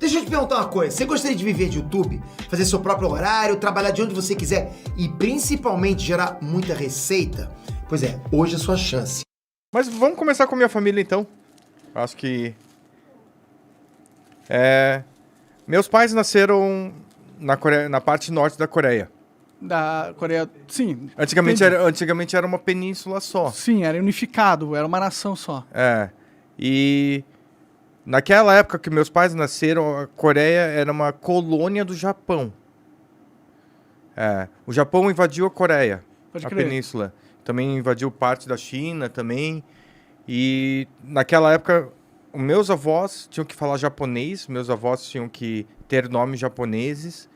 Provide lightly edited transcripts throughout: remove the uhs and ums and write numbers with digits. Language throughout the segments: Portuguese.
Deixa eu te perguntar uma coisa. Você gostaria de viver de YouTube? Fazer seu próprio horário, trabalhar de onde você quiser e principalmente gerar muita receita? Pois é, hoje é a sua chance. Mas vamos começar com a minha família, então. Acho que... Meus pais nasceram na parte norte da Coreia. Da Coreia, sim. Antigamente era uma península só. Sim, era unificado, era uma nação só. E naquela época que meus pais nasceram, a Coreia era uma colônia do Japão. O Japão invadiu a Coreia, Pode a crer. península. Também invadiu parte da China também. E naquela época, os meus avós tinham que falar japonês, meus avós tinham que ter nomes japoneses,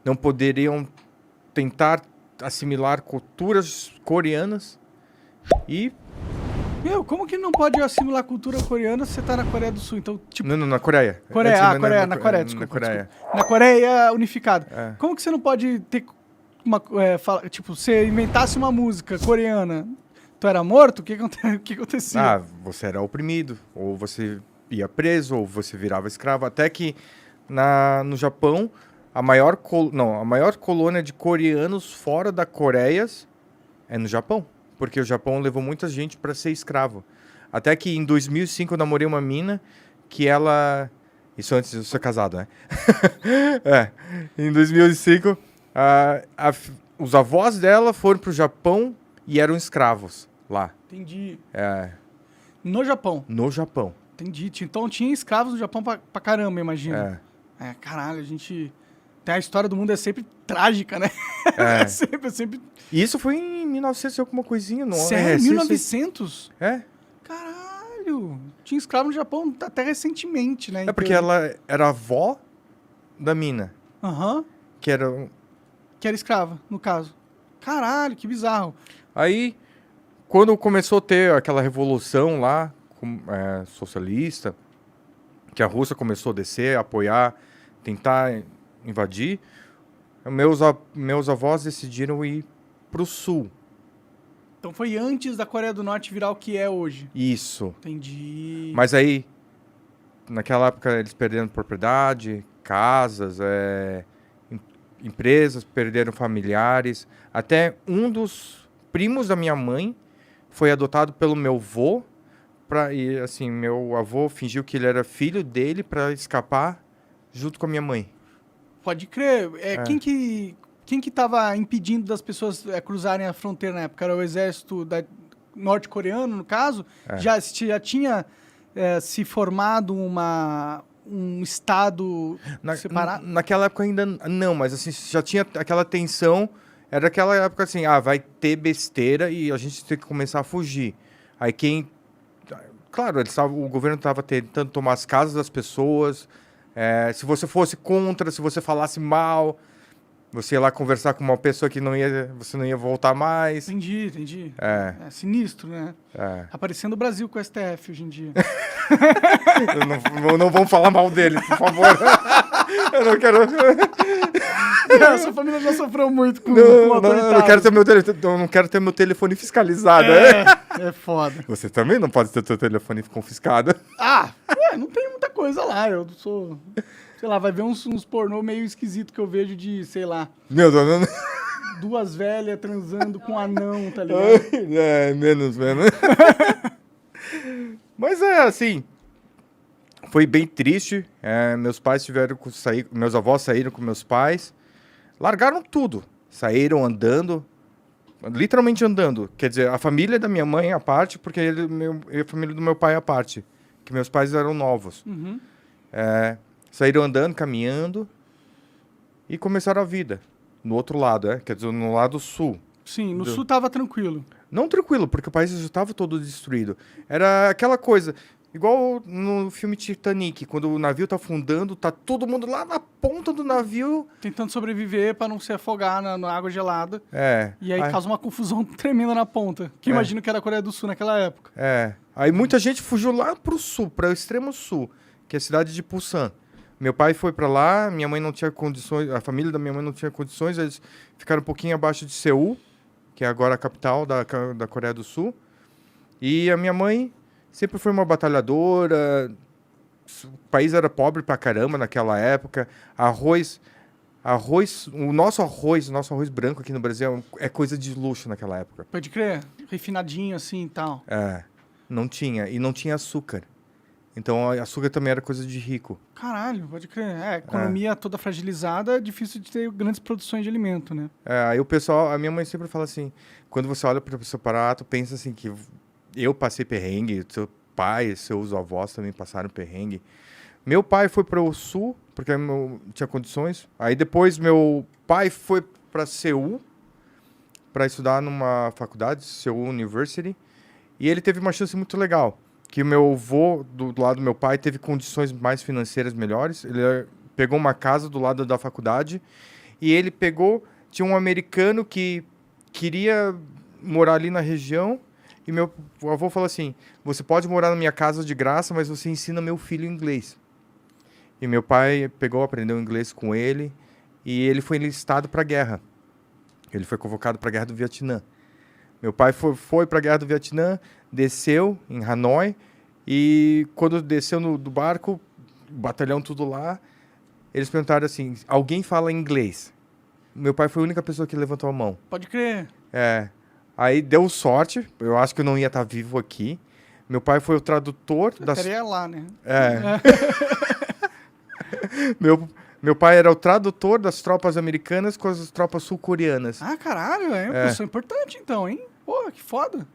não poderiam tentar assimilar culturas coreanas e... Meu, como que não pode assimilar a cultura coreana se você tá na Coreia do Sul? Então, tipo... Não, na Coreia. Na Coreia, desculpa. Na Coreia. Desculpa. Na Coreia unificada. Como que você não pode ter uma... tipo, você inventasse uma música coreana, tu era morto? O que acontecia? Você era oprimido, ou você ia preso, ou você virava escravo. Até que no Japão, a maior colônia de coreanos fora da Coreia é no Japão. Porque o Japão levou muita gente para ser escravo. Até que em 2005 eu namorei uma mina que ela... Isso antes de eu ser casado, né? Em 2005, os avós dela foram pro Japão e eram escravos lá. Entendi. No Japão? No Japão. Entendi. Então tinha escravos no Japão pra caramba, imagina. Caralho, a gente... Tem a história do mundo é sempre trágica, né? É sempre... E isso foi em 1900 e alguma coisinha, não é? Sério? 1900? É. Caralho! Tinha escravo no Japão até recentemente, né? Porque ela era avó da mina. Aham. Que era escrava, no caso. Caralho, que bizarro. Aí, quando começou a ter aquela revolução lá, socialista, que a Rússia começou a descer, apoiar, tentar invadir, meus avós decidiram ir pro sul. Então foi antes da Coreia do Norte virar o que é hoje. Isso. Entendi. Mas aí, naquela época, eles perderam propriedade, casas, empresas, perderam familiares. Até um dos primos da minha mãe foi adotado pelo meu avô. E assim, meu avô fingiu que ele era filho dele para escapar junto com a minha mãe. Pode crer. Quem que tava impedindo das pessoas cruzarem a fronteira na época? Era o exército norte-coreano, no caso? Já tinha se formado um estado separado? Naquela época ainda não, mas assim, já tinha aquela tensão. Era aquela época assim, vai ter besteira e a gente tem que começar a fugir. Aí claro, o governo estava tentando tomar as casas das pessoas. Se você fosse contra, se você falasse mal, você ia lá conversar com uma pessoa que você não ia voltar mais. Entendi. É sinistro, né? Aparecendo o Brasil com o STF hoje em dia. não vamos falar mal dele, por favor. Eu não quero... Sua família já sofreu muito com autoritários. Eu não quero ter meu telefone fiscalizado. É foda. Você também não pode ter seu telefone confiscado. Não tem muita coisa lá. Eu sou... Sei lá, vai ver uns pornô meio esquisito que eu vejo de, sei lá... Meu Deus, duas velhas transando com um anão, tá ligado? Menos. Mas assim... Foi bem triste. Meus pais tiveram que sair... Meus avós saíram com meus pais. Largaram tudo. Saíram andando. Literalmente andando. Quer dizer, a família da minha mãe à parte, porque a família do meu pai à parte. Que meus pais eram novos. Uhum. Saíram andando, caminhando. E começaram a vida. No outro lado, quer dizer, no lado sul. Sim, no sul tava tranquilo. Não tranquilo, porque o país já estava todo destruído. Era aquela coisa... Igual no filme Titanic, quando o navio tá afundando, tá todo mundo lá na ponta do navio... Tentando sobreviver para não se afogar na água gelada. E aí causa uma confusão tremenda na ponta. Que imagino que era a Coreia do Sul naquela época. Aí muita gente fugiu lá pro sul, para o extremo sul, que é a cidade de Busan. Meu pai foi para lá, minha mãe não tinha condições, a família da minha mãe não tinha condições, eles ficaram um pouquinho abaixo de Seul, que é agora a capital da Coreia do Sul. E a minha mãe... Sempre foi uma batalhadora, o país era pobre pra caramba naquela época. Arroz, o nosso arroz branco aqui no Brasil é coisa de luxo naquela época. Pode crer, refinadinho assim e tal. Não tinha. E não tinha açúcar. Então, açúcar também era coisa de rico. Caralho, pode crer. Economia toda fragilizada, é difícil de ter grandes produções de alimento, né? Aí o pessoal, a minha mãe sempre fala assim, quando você olha para o seu prato, pensa assim que eu passei perrengue, seu pai, seus avós também passaram perrengue. Meu pai foi para o sul, porque tinha condições. Aí depois meu pai foi para Seul, para estudar numa faculdade, Seul University. E ele teve uma chance muito legal, que o meu avô, do lado do meu pai, teve condições mais financeiras melhores. Ele pegou uma casa do lado da faculdade e ele tinha um americano que queria morar ali na região e meu avô falou assim, você pode morar na minha casa de graça, mas você ensina meu filho inglês. E meu pai aprendeu inglês com ele e ele foi enlistado para a guerra. Ele foi convocado para a Guerra do Vietnã. Meu pai foi para a Guerra do Vietnã, desceu em Hanoi e quando desceu do barco, o batalhão tudo lá, eles perguntaram assim, alguém fala inglês? Meu pai foi a única pessoa que levantou a mão. Pode crer. Aí deu sorte, eu acho que eu não ia estar vivo aqui. Meu pai foi o tradutor das... Estaria lá, né? Meu pai era o tradutor das tropas americanas com as tropas sul-coreanas. Ah, caralho, é uma pessoa importante então, hein? Pô, que foda.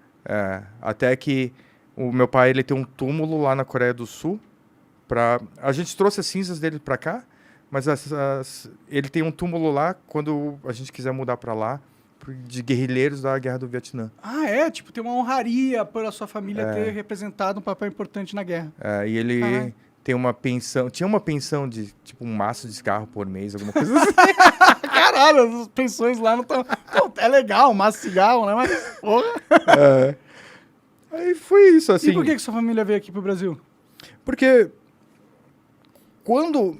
Até que o meu pai ele tem um túmulo lá na Coreia do Sul. A gente trouxe as cinzas dele pra cá, mas ele tem um túmulo lá quando a gente quiser mudar pra lá, de guerrilheiros da Guerra do Vietnã. Tipo, tem uma honraria pela sua família ter representado um papel importante na guerra. E ele tem uma pensão, tinha uma pensão de tipo um maço de cigarro por mês, alguma coisa assim. Caralho, as pensões lá não estão... É legal, um maço de cigarro, né? Mas, porra. Aí foi isso, assim. E por que sua família veio aqui pro Brasil? Porque quando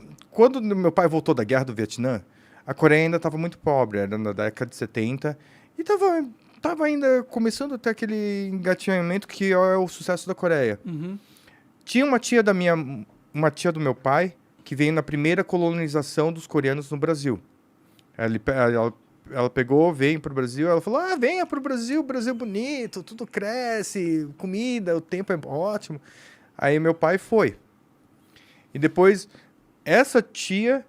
meu pai voltou da Guerra do Vietnã, a Coreia ainda estava muito pobre, era na década de 70, e tava ainda começando até aquele engatinhamento que é o sucesso da Coreia. Uhum. Tinha uma tia do meu pai, que veio na primeira colonização dos coreanos no Brasil. Ela veio pro Brasil, ela falou, venha pro Brasil, o Brasil é bonito, tudo cresce, comida, o tempo é ótimo. Aí meu pai foi. E depois, essa tia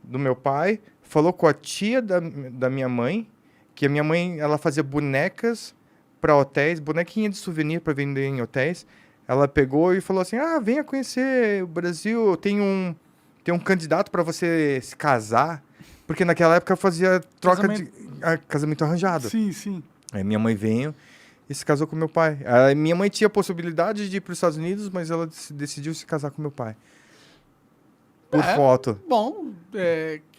do meu pai falou com a tia da minha mãe, que a minha mãe, ela fazia bonecas para hotéis, bonequinha de souvenir para vender em hotéis. Ela pegou e falou assim, venha conhecer o Brasil, tem um candidato para você se casar, porque naquela época fazia troca de casamento arranjado. Sim, sim. Aí minha mãe veio e se casou com meu pai. A minha mãe tinha a possibilidade de ir para os Estados Unidos, mas ela decidiu se casar com meu pai. Por foto. Bom,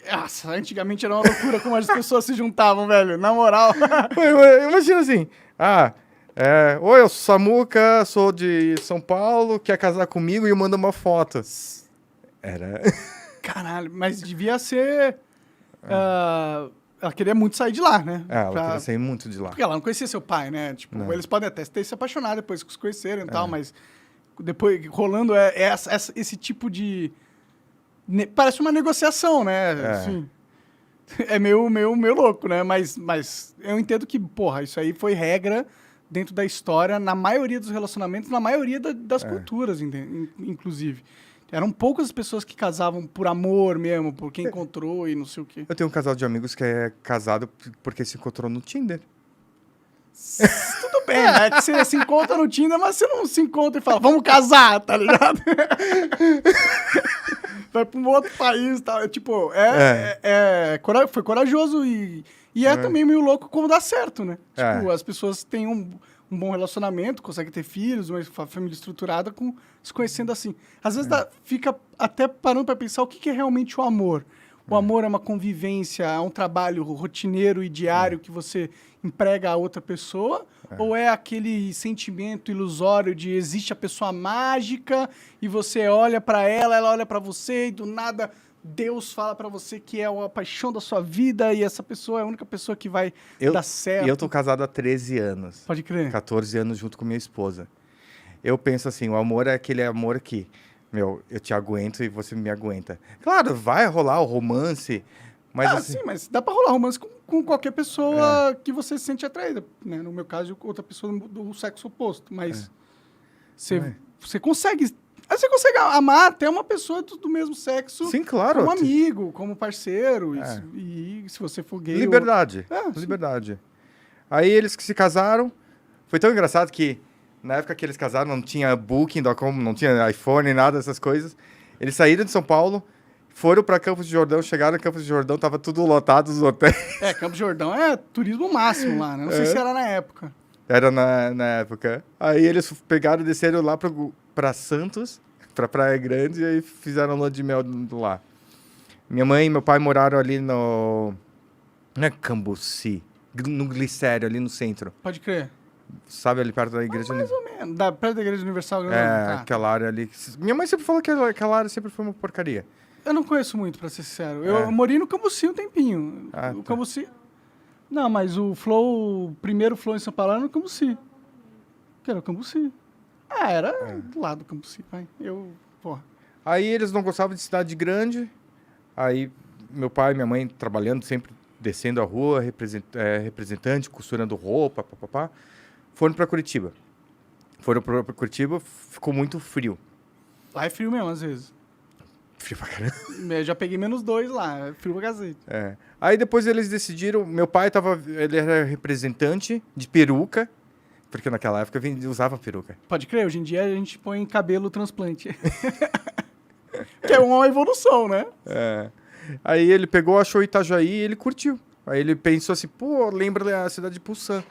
nossa, antigamente era uma loucura como as pessoas se juntavam, velho. Na moral. Imagina assim, oi, eu sou Samuca, sou de São Paulo, quer casar comigo e eu mando uma foto. Era... Caralho, mas devia ser... ela queria muito sair de lá, né? Ela queria sair muito de lá. Porque ela não conhecia seu pai, né? Tipo, eles podem até ter se apaixonado depois que se conheceram e tal, mas depois rolando esse tipo de... Parece uma negociação, né? Assim, é meio louco, né? Mas eu entendo que, porra, isso aí foi regra dentro da história, na maioria dos relacionamentos, na maioria das culturas, inclusive. Eram poucas as pessoas que casavam por amor mesmo, por quem encontrou e não sei o quê. Eu tenho um casal de amigos que é casado porque se encontrou no Tinder. Tudo bem, né? Que você se encontra no Tinder, mas você não se encontra e fala, vamos casar, tá ligado? Vai pra um outro país e tal. Tipo, foi corajoso e também meio louco como dá certo, né? Tipo, as pessoas têm um bom relacionamento, conseguem ter filhos, uma família estruturada, se conhecendo assim. Às vezes fica até parando pra pensar o que é realmente o amor. O amor é uma convivência, é um trabalho rotineiro e diário que você emprega a outra pessoa? Ou é aquele sentimento ilusório de existe a pessoa mágica e você olha pra ela, ela olha pra você e do nada Deus fala pra você que é a paixão da sua vida e essa pessoa é a única pessoa que vai dar certo? E eu tô casado há 13 anos. Pode crer. 14 anos junto com minha esposa. Eu penso assim, o amor é aquele amor que meu, eu te aguento e você me aguenta. Claro, vai rolar o romance, mas assim, sim, mas dá pra rolar romance com qualquer pessoa que você se sente atraída, né? No meu caso, outra pessoa do sexo oposto, mas você consegue... Você consegue amar até uma pessoa do mesmo sexo sim, claro. como amigo, como parceiro, e se você for gay... Liberdade, sim. liberdade. Aí eles que se casaram, foi tão engraçado que na época que eles casaram não tinha Booking.com, não tinha iPhone, nada dessas coisas. Eles saíram de São Paulo, foram para Campos do Jordão, chegaram em Campos do Jordão, tava tudo lotado os hotéis. Campos do Jordão é turismo máximo lá, né? Não sei se era na época. Era na época. Aí eles pegaram e desceram lá pra Santos, pra Praia Grande, e aí fizeram lua de mel lá. Minha mãe e meu pai moraram ali no... Não é Cambuci, no Glicério, ali no centro. Pode crer. Sabe, ali perto da igreja... Mais ou menos. Perto da Igreja Universal. Aquela área ali. Minha mãe sempre falou que aquela área sempre foi uma porcaria. Eu não conheço muito, pra ser sincero. Eu morei no Cambuci um tempinho. O Cambuci... Não, mas o primeiro Flow em São Paulo era no Cambuci. Que era o Cambuci. Era do lado do Cambuci, vai. Porra. Aí eles não gostavam de cidade grande. Aí meu pai e minha mãe trabalhando, sempre descendo a rua, representante, costurando roupa, papapá. Foram para Curitiba. Foram para Curitiba, ficou muito frio. Lá é frio mesmo, às vezes. Frio pra caramba. Eu já peguei -2 lá, é frio pra cacete. Aí depois eles decidiram, meu pai ele era representante de peruca, porque naquela época usava peruca. Pode crer, hoje em dia a gente põe cabelo transplante. Que é uma evolução, né? Aí ele pegou, achou Itajaí e ele curtiu. Aí ele pensou assim, pô, lembra a cidade de Pulsan.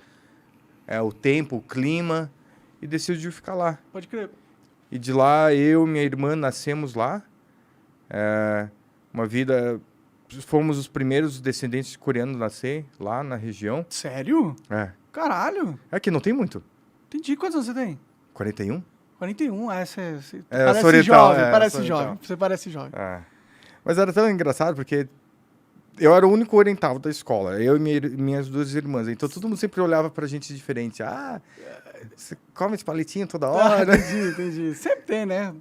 O tempo, o clima, e decidiu ficar lá. Pode crer. E de lá, eu e minha irmã nascemos lá. Uma vida... Fomos os primeiros descendentes de coreanos a nascer lá na região. Sério? Caralho. Aqui não tem muito. Entendi. Quantos anos você tem? 41? 41. Você parece parece jovem, parece jovem. Você parece jovem. Mas era tão engraçado porque eu era o único oriental da escola. Eu e minhas duas irmãs. Então todo mundo sempre olhava pra gente diferente. Você come esse palitinho toda hora. Entendi. Sempre tem, né?